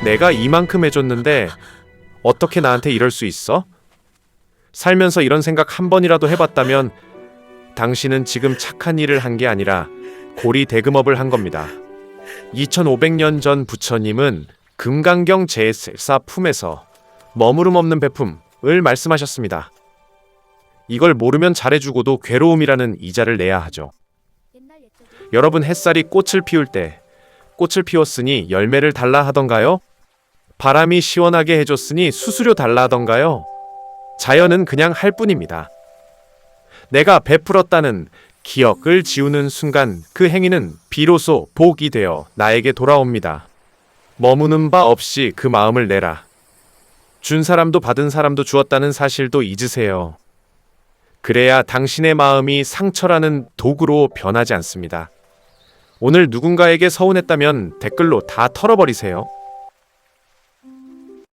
내가 이만큼 해줬는데 어떻게 나한테 이럴 수 있어? 살면서 이런 생각 한 번이라도 해봤다면 당신은 지금 착한 일을 한 게 아니라 고리 대금업을 한 겁니다. 2500년 전 부처님은 금강경 제4 품에서 머무름 없는 베품을 말씀하셨습니다. 이걸 모르면 잘해주고도 괴로움이라는 이자를 내야 하죠. 여러분, 햇살이 꽃을 피울 때 꽃을 피웠으니 열매를 달라 하던가요? 바람이 시원하게 해줬으니 수수료 달라 하던가요? 자연은 그냥 할 뿐입니다. 내가 베풀었다는 기억을 지우는 순간 그 행위는 비로소 복이 되어 나에게 돌아옵니다. 머무는 바 없이 그 마음을 내라. 준 사람도 받은 사람도 주었다는 사실도 잊으세요. 그래야 당신의 마음이 상처라는 도구로 변하지 않습니다. 오늘 누군가에게 서운했다면 댓글로 다 털어버리세요.